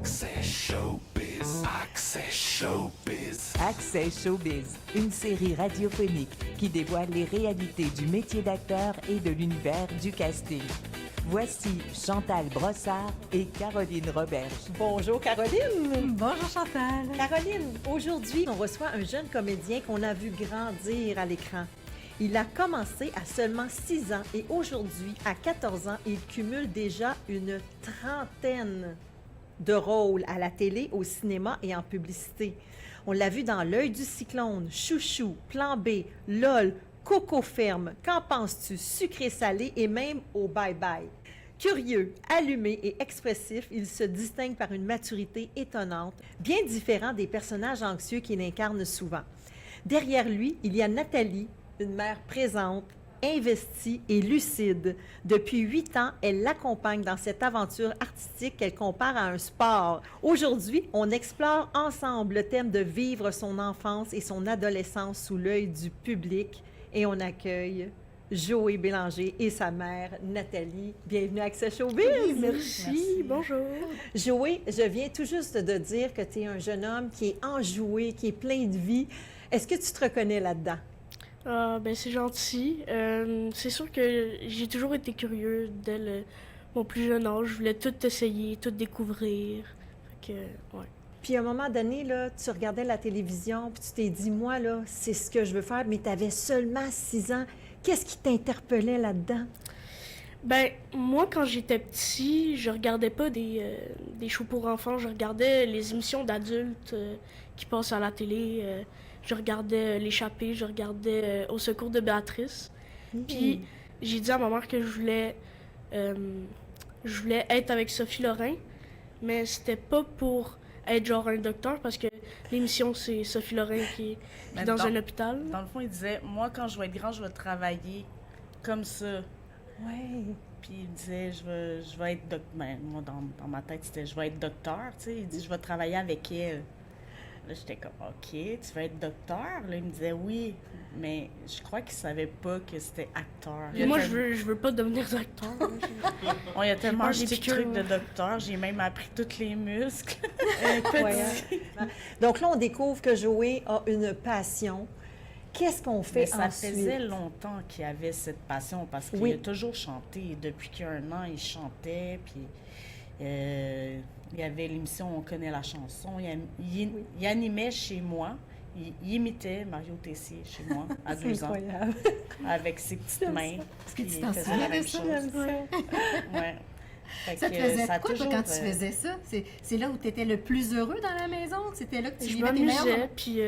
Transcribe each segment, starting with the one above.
Access Showbiz. Access Showbiz. Access Showbiz, une série radiophonique qui dévoile les réalités du métier d'acteur et de l'univers du casting. Voici Chantal Brossard et Caroline Roberge. Bonjour Caroline! Bonjour Chantal! Caroline, aujourd'hui, on reçoit un jeune comédien qu'on a vu grandir à l'écran. Il a commencé à seulement 6 ans et aujourd'hui, à 14 ans, il cumule déjà une trentaine de rôles à la télé, au cinéma et en publicité. On l'a vu dans L'œil du cyclone, Chouchou, Plan B, LOL, Coco Ferme, Qu'en penses-tu, Sucré salé et même au Bye Bye. Curieux, allumé et expressif, il se distingue par une maturité étonnante, bien différent des personnages anxieux qu'il incarne souvent. Derrière lui, il y a Nathalie, une mère présente, investie et lucide. Depuis 8 ans, elle l'accompagne dans cette aventure artistique qu'elle compare à un sport. Aujourd'hui, on explore ensemble le thème de vivre son enfance et son adolescence sous l'œil du public et on accueille Joé Bélanger et sa mère, Nathalie. Bienvenue à Access Showbiz! Merci, bonjour! Joé, je viens tout juste de dire que tu es un jeune homme qui est enjoué, qui est plein de vie. Est-ce que tu te reconnais là-dedans? Ben c'est gentil. C'est sûr que j'ai toujours été curieux dès mon plus jeune âge. Je voulais tout essayer, tout découvrir. Fait que, ouais. Puis à un moment donné, là, tu regardais la télévision, puis tu t'es dit, moi, là, c'est ce que je veux faire, mais tu avais seulement 6 ans. Qu'est-ce qui t'interpellait là-dedans? Ben, moi, quand j'étais petit, je regardais pas des shows pour enfants. Je regardais les émissions d'adultes qui passent à la télé. Je regardais L'échappée, je regardais Au secours de Béatrice. Puis j'ai dit à ma mère que je voulais être avec Sophie Lorrain, mais c'était pas pour être genre un docteur, parce que l'émission, c'est Sophie Lorrain qui est dans un hôpital. Dans le fond, il disait, moi, quand je vais être grand, je vais travailler comme ça. Ouais. Puis il disait, je vais être docteur. Ben, moi, dans ma tête, c'était, je vais être docteur, tu sais. Il dit, je vais travailler avec elle. Là, j'étais comme, OK, tu vas être docteur? Là, il me disait, oui, mais je crois qu'il savait pas que c'était acteur. Et moi, je veux pas devenir docteur. On y a tellement J'ai acheté de piqûres. trucs de docteur, j'ai même appris tous les muscles. Incroyable. Donc là, on découvre que Joé a une passion. Qu'est-ce qu'on fait Mais ça ensuite? faisait longtemps qu'il avait cette passion, parce qu'il Oui. a toujours chanté. Depuis qu'il y a 1 an, il chantait, puis il y avait l'émission On connaît la chanson. Il animait chez moi. Il imitait Mario Tessier chez moi à 2 ans, Incroyable. avec ses petites mains. Est-ce que puis tu il t'en faisait souviens la de même ça? chose. Ouais. Fait Ça te que faisait ça a quoi, toi, toujours, quand tu faisais ça? C'est là où tu étais le plus heureux dans la maison? C'était là que tu Je vivais tes meilleurs m'amusais, moments? puis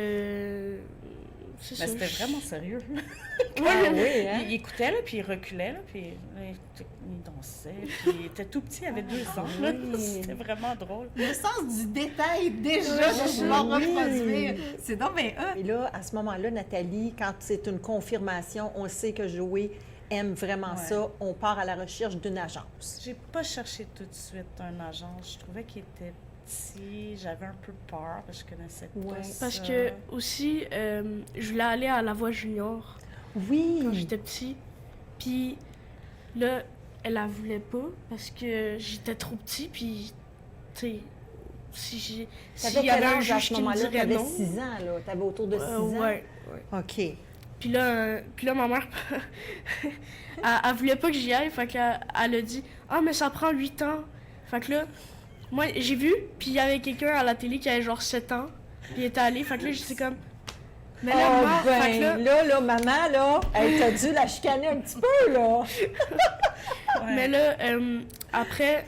c'est Mais ça. c'était vraiment sérieux. Ah oui, hein? Il écoutait, là, puis il reculait, là, puis là, il dansait, puis il était tout petit, il avait 2 ans. Là. C'était vraiment drôle. Le sens du détail, déjà, pour pouvoir reproduire. C'est donc bien Et là, à ce moment-là, Nathalie, quand c'est une confirmation, on sait que Joé aime vraiment Ouais. ça. On part à la recherche d'une agence. J'ai pas cherché tout de suite un agent. Je trouvais qu'il était petit, j'avais un peu peur, parce que je connaissais pas Ouais. ça. Parce que aussi, je voulais aller à La Voix Junior Oui. quand j'étais petit. Puis là, elle la voulait pas parce que j'étais trop petit. Puis, tu sais, s'il T'avais y avait quel un âge à juge ce qui me moment-là? dirait T'avais non. 6 ans, là. T'avais autour de 6 ans? Ouais. OK. Puis là, ma mère, elle voulait pas que j'y aille. Fait qu'elle elle a dit « Ah, mais ça prend 8 ans. » Fait que là, moi, j'ai vu, puis il y avait quelqu'un à la télé qui avait genre 7 ans. Puis il était allé. Fait que là, j'étais comme... Mais là, Oh, maman, fait que là, là, maman, là, elle t'a dû la chicaner un petit peu, là. Ouais. mais là, après,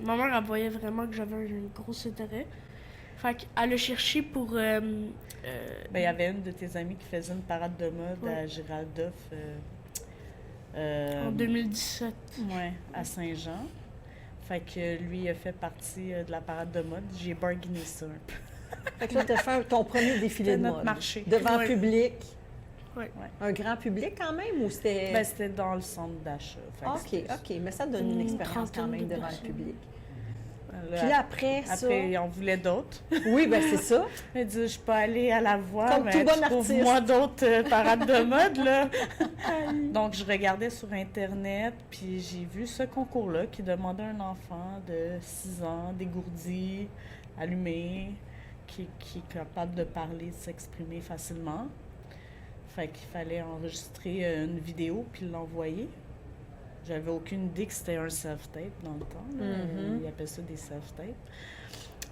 ma mère, elle voyait vraiment que j'avais un gros intérêt. Fait qu'elle a cherché pour... Ben, il y avait une de tes amies qui faisait une parade de mode Ouais. à Giraldoff. en 2017. Ouais, à Saint-Jean. Fait que lui, il a fait partie de la parade de mode. J'ai bargainé ça un peu. Fait que là, t'as fait ton premier défilé C'était de notre mode. marché. Devant Ouais. public. Ouais. Un grand public, quand même, ou c'était... Ben, c'était dans le centre d'achat. Fait que OK, c'était- OK. Mais ça donne une Une expérience quand trentaine même de devant le personnes. public. Puis là, après ça... Après, il en voulait d'autres. Oui, ben c'est ça. Il dit, je peux aller à la voix, Comme mais tout bon trouve-moi d'autres parades de mode, là. Donc, je regardais sur Internet, puis j'ai vu ce concours-là qui demandait un enfant de 6 ans, dégourdi, allumé, qui est capable de parler, de s'exprimer facilement. Fait qu'il fallait enregistrer une vidéo puis l'envoyer. J'avais aucune idée que c'était un self-tape dans le temps. Là. Ils appellent ça des self-tapes.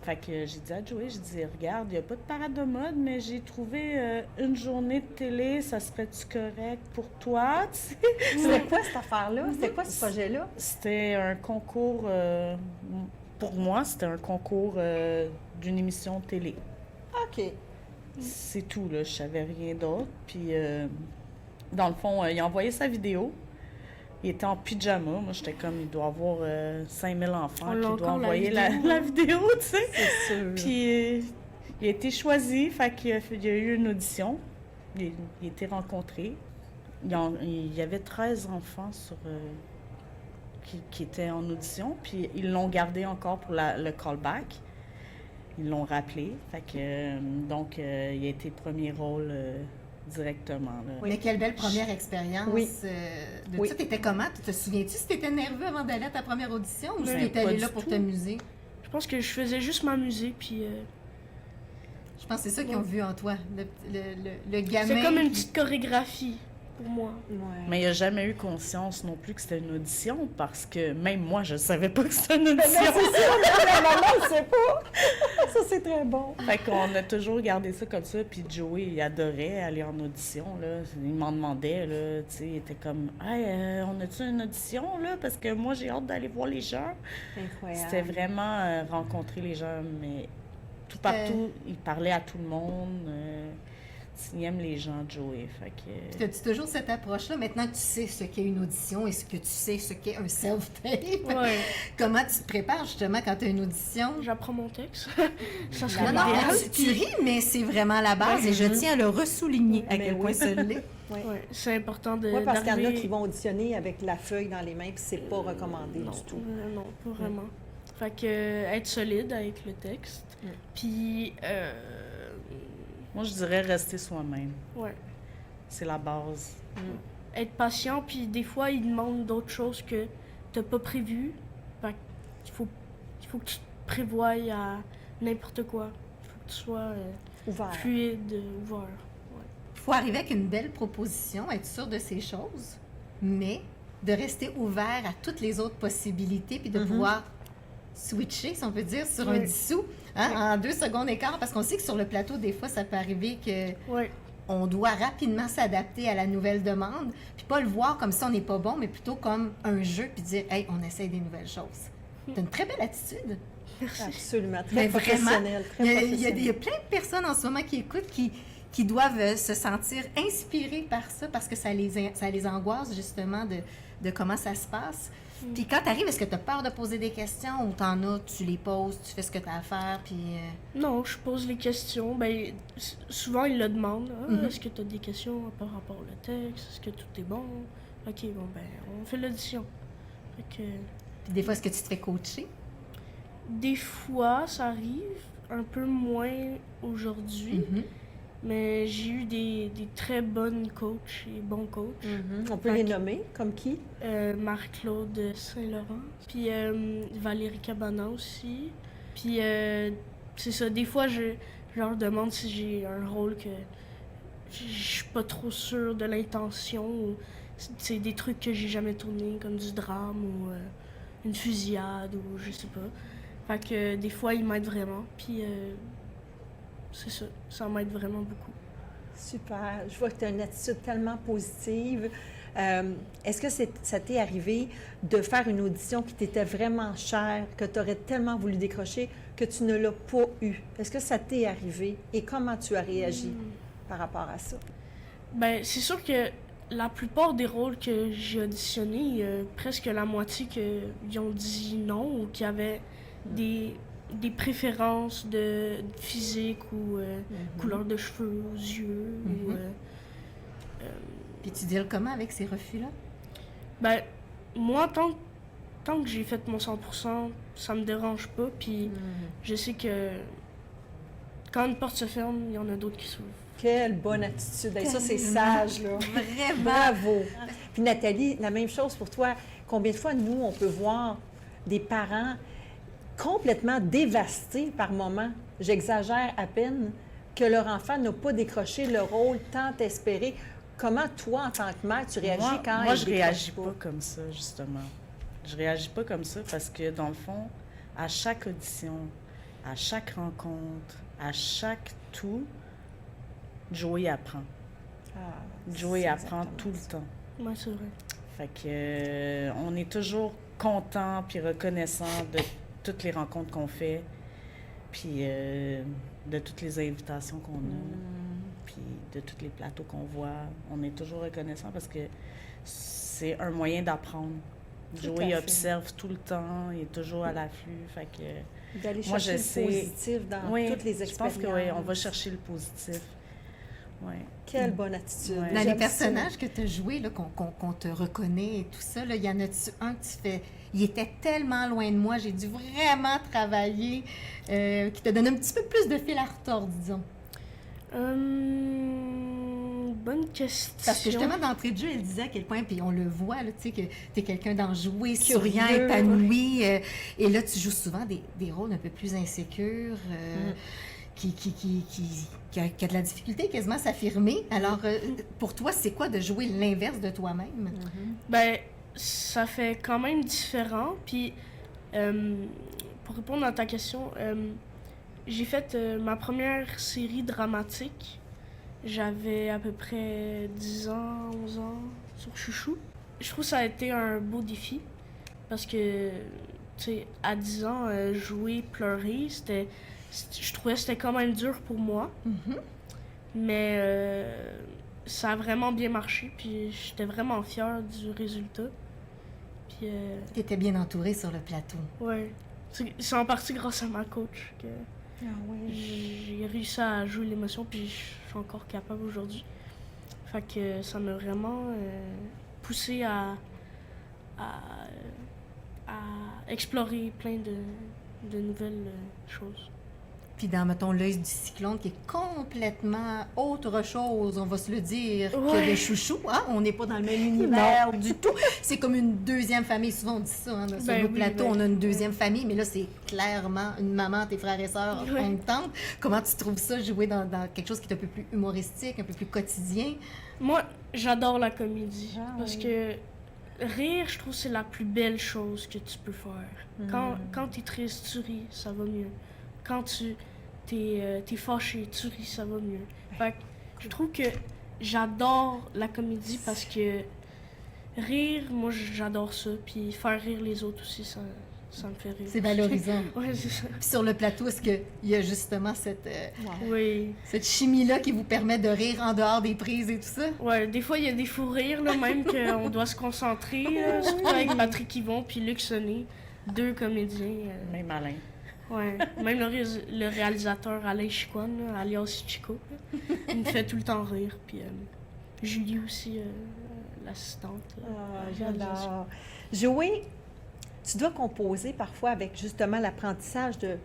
Fait que j'ai dit à Joey, je dis, regarde, il n'y a pas de parade de mode, mais j'ai trouvé une journée de télé, ça serait-tu correct pour toi? Tu sais? C'était quoi cette affaire-là? C'était quoi ce projet-là? C'était un concours, pour moi, c'était un concours d'une émission de télé. OK. C'est tout, là. Je savais rien d'autre. Puis, dans le fond, il a envoyé sa vidéo. Il était en pyjama. Moi, j'étais comme, il doit avoir 5000 enfants qui doivent envoyer la vidéo, tu sais. C'est sûr. Puis, il a été choisi. Fait qu'il y a eu une audition. Il a été rencontré. Il y avait 13 enfants qui étaient en audition. Puis, ils l'ont gardé encore pour le callback. Ils l'ont rappelé. Fait que, donc, il a été premier rôle directement. Là. Oui. Mais quelle belle première expérience. Oui. De ça, t'étais comment? Tu te souviens-tu si t'étais nerveux avant d'aller à ta première audition ou si Ben, t'étais pas allé du là pour tout. t'amuser? Je pense que je faisais juste m'amuser, puis Je pense que c'est ça qu'ils ont vu en toi, le gamin. c'est comme une qui- petite chorégraphie pour moi. Ouais. Mais il n'a jamais eu conscience non plus que c'était une audition parce que même moi, je ne savais pas que c'était une audition. La maman ne sait pas. Ça, c'est très bon. Fait qu'on a toujours gardé ça comme ça. Puis Joey, il adorait aller en audition. Là. Il m'en demandait. Là, tu sais, il était comme « Hey, on a-tu une audition? Là? Parce que moi, j'ai hâte d'aller voir les gens. » Incroyable. C'était vraiment rencontrer les gens, mais tout partout. Il parlait à tout le monde. Il aime les gens, Joey. Fait que... As-tu toujours cette approche-là? Maintenant que tu sais ce qu'est une audition et ce que tu sais ce qu'est un self-tape, Ouais. comment tu te prépares justement quand tu as une audition? J'apprends mon texte. Ça Non, serait non, l'idéal. tu ris, mais c'est vraiment la base et je tiens à le ressouligner à quel point ça l'est. Oui, Ouais, c'est important de ouais, parce qu'il y en a d'arriver- qui vont auditionner avec la feuille dans les mains, puis c'est pas recommandé non, du tout. non, pas vraiment. Fait que être solide avec le texte. Puis, Moi, je dirais rester soi-même. ouais. C'est la base. Être patient, puis des fois, ils demandent d'autres choses que t'as pas prévues. Fait qu'il faut que tu te prévoies à n'importe quoi. Il faut que tu sois Ouvert. fluide, ouvert. Il faut arriver avec une belle proposition, être sûr de ces choses, mais de rester ouvert à toutes les autres possibilités puis de pouvoir switcher, si on peut dire, sur un Oui. dissous en 2 secondes et quart, parce qu'on sait que sur le plateau, des fois, ça peut arriver que Ouais. on doit rapidement s'adapter à la nouvelle demande, puis pas le voir comme si on n'est pas bon, mais plutôt comme un jeu, puis dire « Hey, on essaye des nouvelles choses ». T'as une très belle attitude. Absolument. Très Mais vraiment, professionnel. Très il y professionnel. a plein de personnes en ce moment qui écoutent qui doivent se sentir inspirées par ça parce que ça les angoisse justement de comment ça se passe. Puis quand tu arrives, est-ce que tu as peur de poser des questions ou t'en as, tu les poses, tu fais ce que tu as à faire, puis... Non, je pose les questions. Ben, souvent, ils le demandent. Ah, Mhm. Est-ce que tu as des questions par rapport au texte? Est-ce que tout est bon? OK, bon, ben, on fait l'audition. Fait que, Puis des fois, est-ce que tu te fais coacher? des fois, ça arrive. Un peu moins aujourd'hui. Mhm. Mais j'ai eu des très bonnes coachs et bons coachs. Mhm. On peut les nommer, comme qui? Marc-Claude Saint-Laurent. Puis Valérie Cabana aussi. Puis c'est ça, des fois, je leur demande si j'ai un rôle que je suis pas trop sûre de l'intention. Ou c'est des trucs que j'ai jamais tourné, comme du drame ou une fusillade ou je sais pas. Fait que des fois, ils m'aident vraiment. Puis c'est ça m'aide vraiment beaucoup. Super. Je vois que tu as une attitude tellement positive. Est-ce que ça t'est arrivé de faire une audition qui t'était vraiment chère, que tu aurais tellement voulu décrocher, que tu ne l'as pas eu? Est-ce que ça t'est arrivé et comment tu as réagi par rapport à ça? Ben, c'est sûr que la plupart des rôles que j'ai auditionnés, presque la moitié qui ont dit non ou qui avaient des préférences de physique ou couleur de cheveux aux yeux. Ou, Puis tu deals comment avec ces refus-là? ben, moi, tant tant que j'ai fait mon 100%, ça me dérange pas. Puis je sais que quand une porte se ferme, il y en a d'autres qui s'ouvrent. Quelle bonne attitude. Hey, ça, c'est sage, là. Vraiment. Bravo. Puis Nathalie, la même chose pour toi. Combien de fois, nous, on peut voir des parents complètement dévastés par moment, j'exagère à peine, que leur enfant n'a pas décroché le rôle tant espéré. Comment, toi, en tant que mère, tu réagis quand Moi, elle je décroche réagis pas comme ça, justement. Je réagis pas comme ça parce que, dans le fond, à chaque audition, à chaque rencontre, à chaque tout, Joey apprend. Joey c'est apprend exactement tout le ça. temps. Ouais, c'est vrai. Fait que on est toujours content puis reconnaissant de toutes les rencontres qu'on fait, puis de toutes les invitations qu'on a, puis de tous les plateaux qu'on voit. On est toujours reconnaissant parce que c'est un moyen d'apprendre. Tout à Joey fait. observe tout le temps, il est toujours à l'afflux. Fait que D'aller moi, chercher je sais. le positif dans oui, toutes les je pense expériences. que oui, on va chercher le positif. Ouais. Quelle bonne attitude. Ouais. Dans les J'aime personnages que tu as joués, là, qu'on te reconnaît et tout ça, là, il y en a-tu un que tu fais... Il était tellement loin de moi, j'ai dû vraiment travailler, qui te donne un petit peu plus de fil à retordre, disons. Bonne question. Parce que justement, d'entrée de jeu, elle disait à quel point, puis on le voit, là, tu sais, que tu es quelqu'un d'enjoué, Curieux. souriant, épanoui. Et là, tu joues souvent des rôles un peu plus insécures, qui a de la difficulté quasiment à s'affirmer. Alors, pour toi, c'est quoi de jouer l'inverse de toi-même? Ben, ça fait quand même différent. Puis, pour répondre à ta question, j'ai fait ma première série dramatique. J'avais à peu près 10 ans, 11 ans sur Chouchou. Je trouve que ça a été un beau défi parce que, tu sais, à 10 ans, jouer, pleurer, je trouvais que c'était quand même dur pour moi. Mais ça a vraiment bien marché, puis j'étais vraiment fière du résultat. Puis, Tu étais bien entouré sur le plateau. ouais, c'est en partie grâce à ma coach que j'ai réussi à jouer l'émotion, puis je suis encore capable aujourd'hui. Fait que ça m'a vraiment poussé à explorer plein de nouvelles choses. Puis dans, mettons, l'œil du cyclone, qui est complètement autre chose, on va se le dire, que Ouais. le chouchou. Hein? On n'est pas dans le même univers du tout. C'est comme une deuxième famille. Souvent, on dit ça, hein, sur Ben nos oui, plateaux, ben on a une deuxième famille, mais là, c'est clairement une maman, tes frères et sœurs, Ouais. une tante. Comment tu trouves ça, jouer dans quelque chose qui est un peu plus humoristique, un peu plus quotidien? Moi, j'adore la comédie Ah parce oui. que rire, je trouve que c'est la plus belle chose que tu peux faire. Quand tu es triste, tu ris, ça va mieux. Quand t'es fâché, tu ris, ça va mieux. Fait que je trouve que j'adore la comédie parce que rire, moi j'adore ça. Puis faire rire les autres aussi, ça me fait rire. C'est valorisant. Ouais, c'est ça. Puis sur le plateau, est-ce qu'il y a justement cette Oui. chimie-là qui vous permet de rire en dehors des prises et tout ça? Ouais, des fois il y a des fous rires, là, même qu'on doit se concentrer, surtout avec Patrick Yvon puis Luc Sonnet, deux comédiens. Même Alain. Ouais, même le réalisateur Alain Chicoine, là, alias Chico, là, il me fait tout le temps rire. Puis Julie aussi, l'assistante. là, Ah, à la réalisation. j'adore. Joey, tu dois composer parfois avec justement l'apprentissage de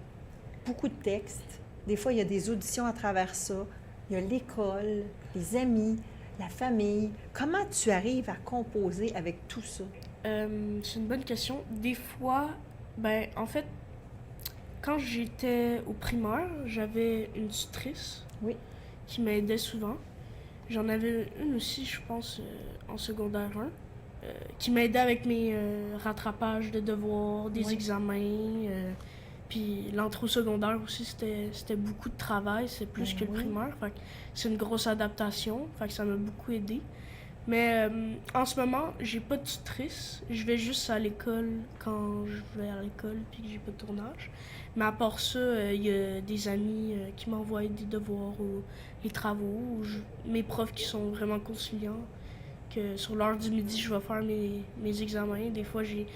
beaucoup de textes. Des fois, il y a des auditions à travers ça. Il y a l'école, les amis, la famille. Comment tu arrives à composer avec tout ça? C'est une bonne question. Des fois, ben, en fait, quand j'étais au primaire, j'avais une tutrice Oui. qui m'aidait souvent. J'en avais une aussi, je pense, en secondaire 1, qui m'aidait avec mes rattrapages de devoirs, des Oui. examens. Puis l'entrée au secondaire aussi, c'était beaucoup de travail, c'est plus que le oui. primaire. Fait que c'est une grosse adaptation, fait que ça m'a beaucoup aidé. Mais en ce moment, j'ai pas de tutrice. Je vais juste à l'école quand je vais à l'école puis que j'ai pas de tournage. Mais à part ça, il y a des amis qui m'envoient des devoirs ou les travaux. Ou mes profs qui sont vraiment conciliants. Que sur l'heure du midi, je vais faire mes examens. Des fois, j'ai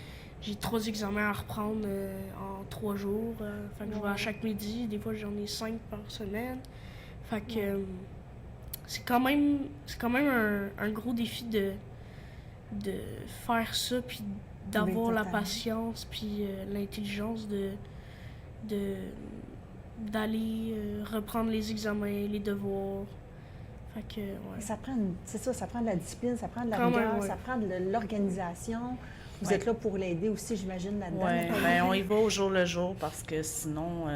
3 examens à reprendre en 3 jours. Fait que je vais à chaque midi. Des fois, j'en ai 5 par semaine. Fait que c'est quand même un gros défi de faire ça puis d'avoir la totalement. patience puis l'intelligence de d'aller reprendre les examens, les devoirs. Fait que, ouais. Ça prend, c'est ça, ça prend de la discipline, ça prend de la Quand même, rigueur, ouais. ça prend de l'organisation. Vous Ouais. êtes là pour l'aider aussi, j'imagine, là-dedans. Ouais, Nathalie? ben, on y va au jour le jour parce que sinon,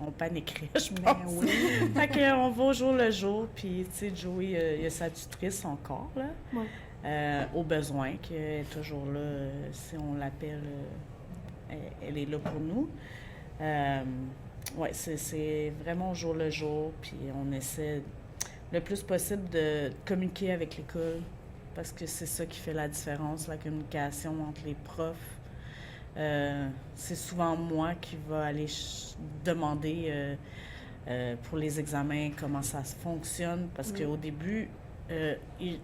on paniquerait, je pense. Ben oui. Fait qu'on va au jour le jour, puis, tu sais, Joey, il y a sa tutrice encore, là, Ouais. au besoin, qui est toujours là, si on l'appelle, elle est là pour nous. Ouais, c'est vraiment au jour le jour, puis on essaie le plus possible de communiquer avec l'école, parce que c'est ça qui fait la différence, la communication entre les profs. C'est souvent moi qui va aller demander pour les examens comment ça fonctionne, parce qu'au début,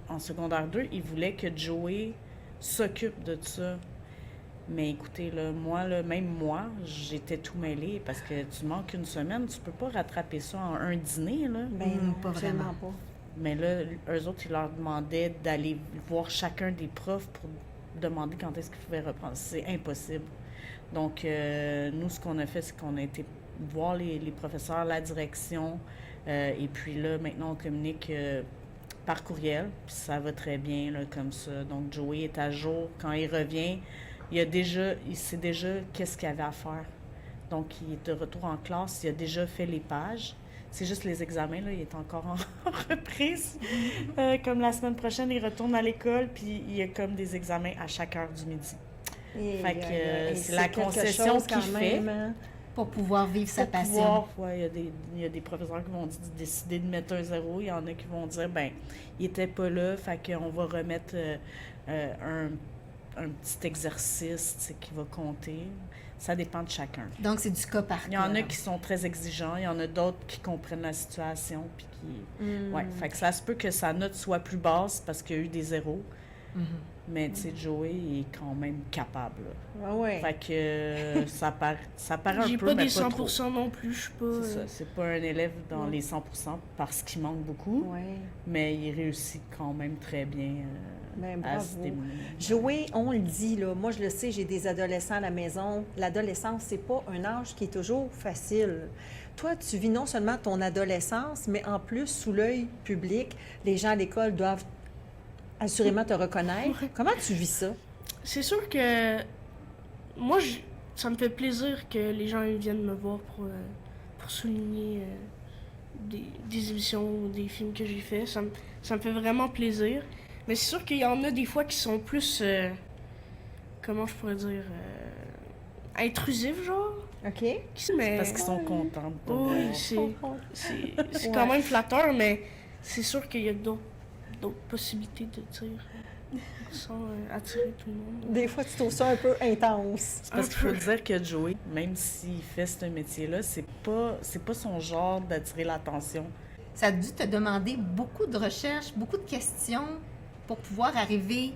en secondaire 2, ils voulaient que Joey s'occupe de ça. Mais écoutez, là, même moi, j'étais tout mêlée, parce que tu manques une semaine, tu peux pas rattraper ça en un dîner, là. Ben non, pas absolument vraiment. pas. Mais là, eux autres, ils leur demandaient d'aller voir chacun des profs pour demander quand est-ce qu'ils pouvaient reprendre. C'est impossible. Donc, nous, ce qu'on a fait, c'est qu'on a été voir les professeurs, la direction, et puis là, maintenant, on communique par courriel, puis ça va très bien, là, comme ça. Donc, Joey est à jour. Quand il revient, il sait déjà qu'est-ce qu'il avait à faire. Donc, il est de retour en classe, il a déjà fait les pages. C'est juste les examens, là, il est encore en reprise. Comme la semaine prochaine, il retourne à l'école, puis il y a comme des examens à chaque heure du midi. Fait que c'est la quelque concession chose qu'il quand fait. même, hein. Pour pouvoir vivre sa Pour passion. pouvoir, ouais, il y a des professeurs qui vont décider de mettre un 0. Il y en a qui vont dire, ben, il était pas là, fait qu'on va remettre un petit exercice, tu sais, qui va compter. Ça dépend de chacun. Donc, c'est du cas par cas. Il y en a qui sont très exigeants, il y en a d'autres qui comprennent la situation, puis qui... Ouais, fait que ça se peut que sa note soit plus basse parce qu'il y a eu des zéros. Mais, tu sais, Joey, il est quand même capable, là. Ah ouais. Fait que ça paraît un J'ai peu, pas mais des pas trop. 100% non plus, je suis pas... C'est ça, c'est pas un élève dans les 100% parce qu'il manque beaucoup, Ouais. mais il réussit quand même très bien Ben, à se bravo. débrouiller. Jouer, on le dit, là. Moi, je le sais, j'ai des adolescents à la maison. L'adolescence, c'est pas un âge qui est toujours facile. Toi, tu vis non seulement ton adolescence, mais en plus, sous l'œil public, les gens à l'école doivent assurément te reconnaître. Comment tu vis ça? C'est sûr que moi, ça me fait plaisir que les gens ils viennent me voir pour souligner des émissions ou des films que j'ai fait. Ça me fait vraiment plaisir. Mais c'est sûr qu'il y en a des fois qui sont plus, comment je pourrais dire, intrusifs, genre. OK? Mais, Parce qu'ils sont contents de te oui, voir. c'est quand même flatteur, mais c'est sûr qu'il y a d'autres possibilités de dire sans attirer tout le monde. Des fois, tu trouves ça un peu intense. C'est parce qu'il faut dire que Joey, même s'il fait ce métier-là, c'est pas son genre d'attirer l'attention. Ça a dû te demander beaucoup de recherches, beaucoup de questions pour pouvoir arriver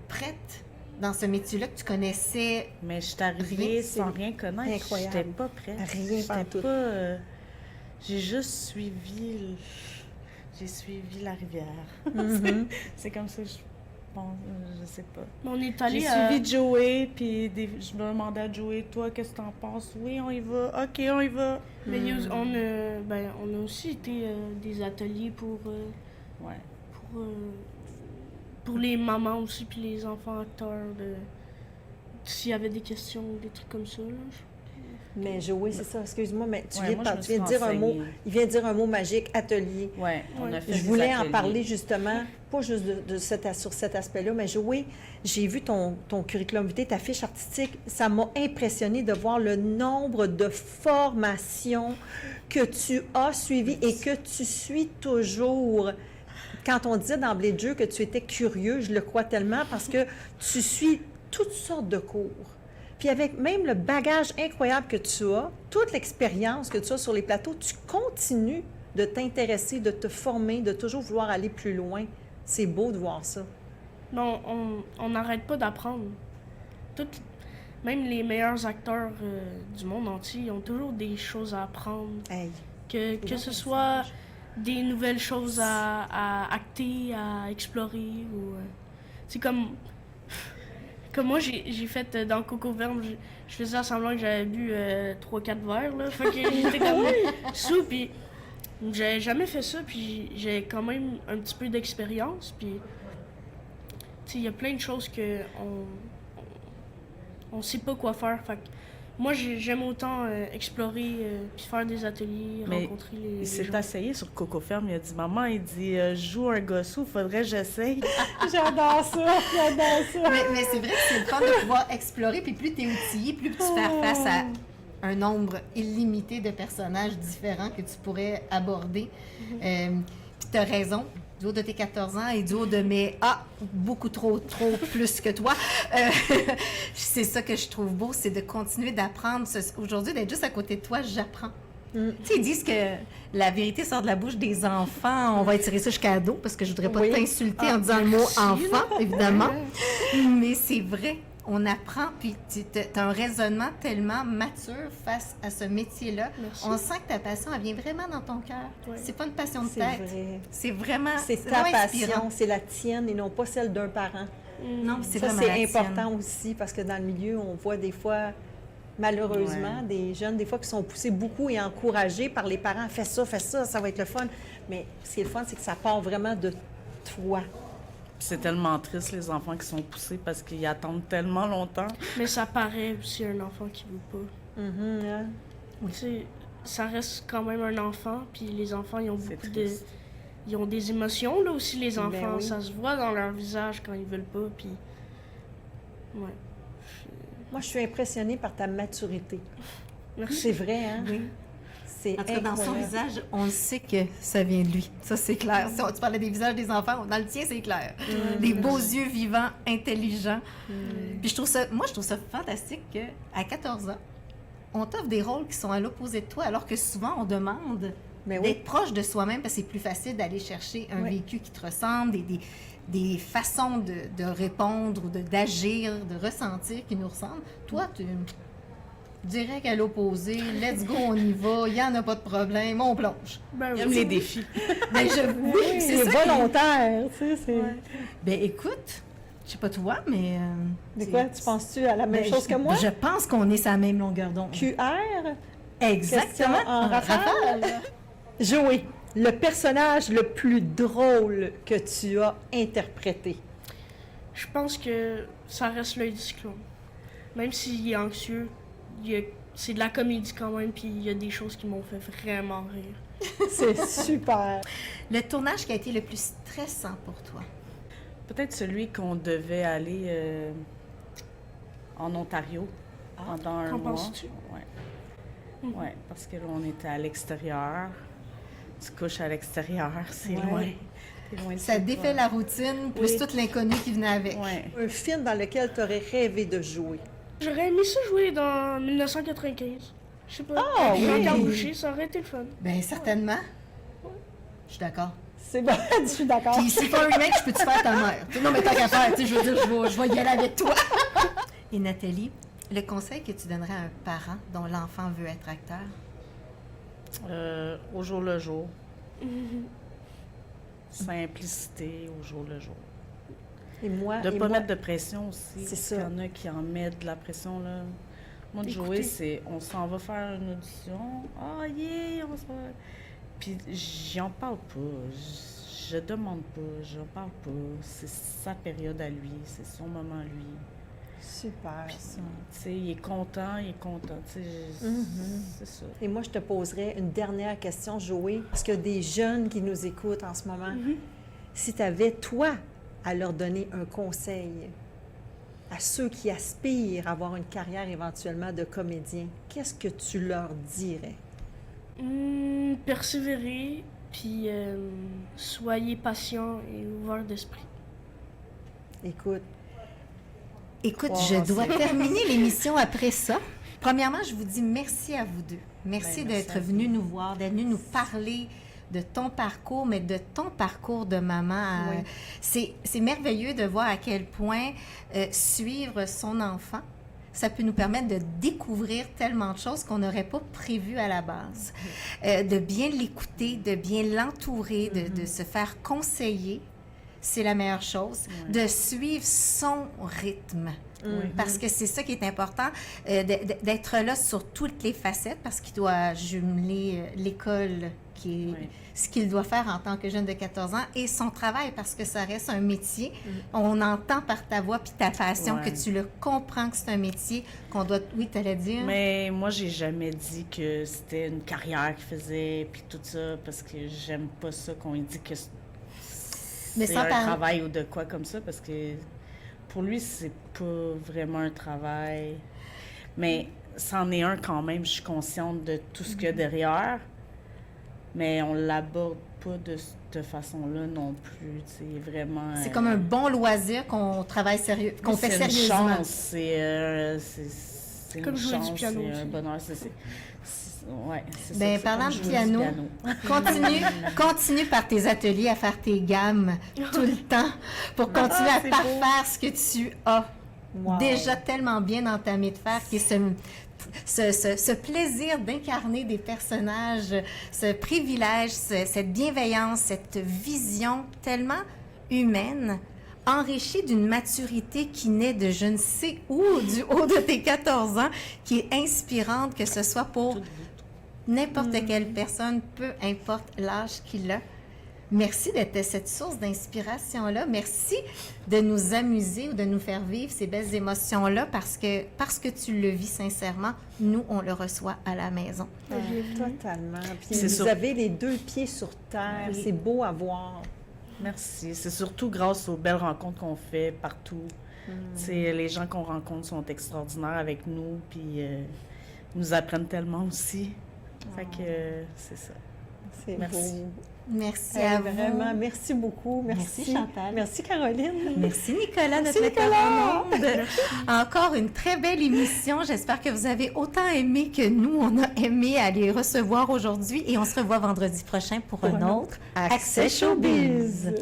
prête dans ce métier-là que tu connaissais. Mais je suis arrivée Rien, sans c'est rien connaître. incroyable. J'étais pas prête. Rien J'étais pantoute. pas... j'ai juste suivi... J'ai suivi la rivière. C'est comme ça, je pense, je sais pas. On est allé J'ai à... suivi Joey, puis je me demandais à Joey, toi, qu'est-ce que t'en penses? Oui, on y va. OK, on y va. Mais on a aussi été des ateliers Ouais. pour les mamans aussi, puis les enfants acteurs. S'il y avait des questions, des trucs comme ça. Là. Mais Joey, c'est ça, excuse-moi, mais tu Ouais, viens, moi, de je me tu viens de suis dire un mot. renseignée. Il vient de dire un mot magique, atelier. Ouais, on a fait Je des voulais en ateliers. parler justement, pas juste sur cet aspect-là, mais Joey, j'ai vu ton curriculum vitae, ta fiche artistique. Ça m'a impressionné de voir le nombre de formations que tu as suivies et que tu suis toujours. Quand on disait d'emblée de jeu que tu étais curieux, je le crois tellement parce que tu suis toutes sortes de cours. Puis avec même le bagage incroyable que tu as, toute l'expérience que tu as sur les plateaux, tu continues de t'intéresser, de te former, de toujours vouloir aller plus loin. C'est beau de voir ça. Non, on n'arrête pas d'apprendre. Même les meilleurs acteurs du monde entier ils ont toujours des choses à apprendre. Hey. Que ce soit des nouvelles choses à acter, à explorer. Ou, c'est comme Comme moi, j'ai fait dans le Coco Ferme, je faisais semblant que j'avais bu 3-4 verres, là. Fait que j'étais comme sous, puis j'avais jamais fait ça, puis j'ai quand même un petit peu d'expérience, puis tu sais, il y a plein de choses que on sait pas quoi faire. Fait que moi, j'aime autant explorer, puis faire des ateliers, Mais rencontrer les il s'est gens. essayé sur Coco Ferme, il a dit « Maman, il dit je joue un gossou, faudrait que j'essaye. » J'adore ça, j'adore ça. Mais c'est vrai que c'est le fun de pouvoir explorer, puis plus tu es outillé, plus tu fais face à un nombre illimité de personnages différents que tu pourrais aborder. Puis tu as raison, du haut de tes 14 ans et du haut de mes beaucoup trop plus que toi. C'est ça que je trouve beau, c'est de continuer d'apprendre. Aujourd'hui, d'être juste à côté de toi, j'apprends. Tu sais, ils disent que la vérité sort de la bouche des enfants. On va étirer ça jusqu'à ado, parce que je voudrais pas t'insulter en disant le mot enfant, évidemment. Mais c'est vrai, on apprend, puis tu as un raisonnement tellement mature face à ce métier-là. Merci. On sent que ta passion, elle vient vraiment dans ton cœur. Ouais. C'est pas une passion de C'est tête. vrai. C'est vraiment C'est ta vraiment passion, inspirant. c'est la tienne et non pas celle d'un parent. Non, c'est Ça, vraiment c'est la important tienne. aussi parce que dans le milieu, on voit des fois, malheureusement, des jeunes, des fois, qui sont poussés beaucoup et encouragés par les parents. Fais ça, ça va être le fun. Mais ce qui est le fun, c'est que ça part vraiment de toi. C'est tellement triste, les enfants qui sont poussés parce qu'ils attendent tellement longtemps. Mais ça paraît aussi un enfant qui veut pas. Hein? Tu sais, ça reste quand même un enfant, puis les enfants, ils ont C'est beaucoup triste. ils ont des émotions, là, aussi, les Ben enfants. oui. Ça se voit dans leur visage quand ils veulent pas, puis... Ouais. Moi, je suis impressionnée par ta maturité. Merci. C'est vrai, hein? Oui. C'est En tout cas, dans son incroyable. visage, on le sait que ça vient de lui. Ça, c'est clair. Si tu parlais des visages des enfants, dans le tien, c'est clair. Des beaux yeux vivants, intelligents. Puis moi, je trouve ça fantastique qu'à 14 ans, on t'offre des rôles qui sont à l'opposé de toi, alors que souvent, on demande Mais oui. d'être proche de soi-même, parce que c'est plus facile d'aller chercher un Oui. vécu qui te ressemble, des façons de répondre, ou d'agir, de ressentir qui nous ressemblent. Toi, tu direct à l'opposé, let's go, on y va, il n'y en a pas de problème, on plonge. Ben J'aime oui. les défis. Ben, oui, C'est ça qui- volontaire, tu sais, c'est... Ben écoute, je sais pas toi, mais... Mais quoi, tu penses-tu à la même chose que moi? Je pense qu'on est sur la même longueur d'onde. QR? Exactement. Question en rafale. Joey, le personnage le plus drôle que tu as interprété. Je pense que ça reste l'œil du cyclone. Même s'il est anxieux, c'est de la comédie quand même, puis il y a des choses qui m'ont fait vraiment rire. C'est super. Le tournage qui a été le plus stressant pour toi. Peut-être celui qu'on devait aller en Ontario pendant un Qu'en mois. penses-tu? Ouais. Ouais, parce que là, on était à l'extérieur. Tu couches à l'extérieur, c'est Ouais. loin. C'est loin de Ça chez défait toi. la routine, plus Oui. toute l'inconnu qui venait avec. Ouais. Un film dans lequel tu aurais rêvé de jouer. J'aurais aimé ça jouer dans 1995. Je sais pas. Ah, Avec oui! Jean-Pierre Boucher, ça aurait été le fun. Ben certainement. Je suis d'accord. C'est bon, je suis d'accord. Puis s'il faut un remake, je peux-tu faire ta mère? Non, mais tant qu'à faire, tu sais, je veux dire, je vais y aller avec toi. Et Nathalie, le conseil que tu donnerais à un parent dont l'enfant veut être acteur? Au jour le jour. Simplicité au jour le jour. Et moi, De et ne pas moi- mettre de pression aussi. C'est parce ça. qu'il y en a qui en mettent de la pression, là. Moi, de jouer, Écoutez. c'est on s'en va faire une audition. Ah, yeah, on se va. Puis, j'en parle pas. Je demande pas. J'en parle pas. C'est sa période à lui. C'est son moment à lui. Super, Puis, ça. tu sais, il est content. Tu sais, c'est ça. Et moi, je te poserais une dernière question, Joey. Parce qu'il y a des jeunes qui nous écoutent en ce moment. Si tu avais, toi, à leur donner un conseil à ceux qui aspirent à avoir une carrière éventuellement de comédien, qu'est-ce que tu leur dirais? Persévérer, puis soyez patient et ouvert d'esprit. Écoute, Écoute, Wow, je dois c'est- terminer l'émission après ça. Premièrement, je vous dis merci à vous deux. Merci Ben, merci d'être à vous. venus nous voir, d'être venus nous parler de ton parcours, mais de ton parcours de maman. Oui. C'est merveilleux de voir à quel point suivre son enfant, ça peut nous permettre de découvrir tellement de choses qu'on n'aurait pas prévues à la base. De bien l'écouter, de bien l'entourer, de se faire conseiller. c'est la meilleure chose. Ouais. De suivre son rythme. Parce que c'est ça qui est important, d'être là sur toutes les facettes, parce qu'il doit jumeler l'école, qui est Ouais. ce qu'il doit faire en tant que jeune de 14 ans, et son travail, parce que ça reste un métier. On entend par ta voix puis ta passion Ouais. que tu le comprends que c'est un métier qu'on doit... Oui, t'allais dire? Mais moi, j'ai jamais dit que c'était une carrière qu'il faisait, puis tout ça, parce que j'aime pas ça qu'on dit que Mais c'est sans un par- travail ou de quoi comme ça, parce que pour lui, c'est pas vraiment un travail. Mais c'en est un quand même, je suis consciente de tout ce qu'il y a derrière, mais on l'aborde pas de cette façon-là non plus, c'est vraiment... C'est comme un bon loisir qu'on travaille sérieux, qu'on fait c'est une sérieusement. chance, c'est Comme une jouer du chance, piano c'est un aussi. bonheur, ouais, c'est Ben, ça, c'est parlant comme de jouer piano, continue par tes ateliers à faire tes gammes tout le temps pour continuer à c'est parfaire ce que tu as Wow. déjà tellement bien entamé de faire, qui est ce plaisir d'incarner des personnages, ce privilège, cette bienveillance, cette vision tellement humaine, enrichie d'une maturité qui naît de je ne sais où, du haut de tes 14 ans, qui est inspirante, que ce soit pour n'importe quelle personne, peu importe l'âge qu'il a. Merci d'être cette source d'inspiration-là. Merci de nous amuser ou de nous faire vivre ces belles émotions-là parce que tu le vis sincèrement, nous, on le reçoit à la maison. Totalement. Puis C'est vous sûr. avez les deux pieds sur terre. C'est beau à voir. Merci. C'est surtout grâce aux belles rencontres qu'on fait partout. Les gens qu'on rencontre sont extraordinaires avec nous, puis nous apprennent tellement aussi. Fait que c'est ça. C'est Merci. beau. Merci à vous. Vraiment, merci beaucoup. Merci, Chantal. Merci Caroline. Merci Nicolas, notre Merci, metteur Nicolas. en ondes. Encore une très belle émission. J'espère que vous avez autant aimé que nous, on a aimé aller recevoir aujourd'hui. Et on se revoit vendredi prochain pour un autre Accès Showbiz.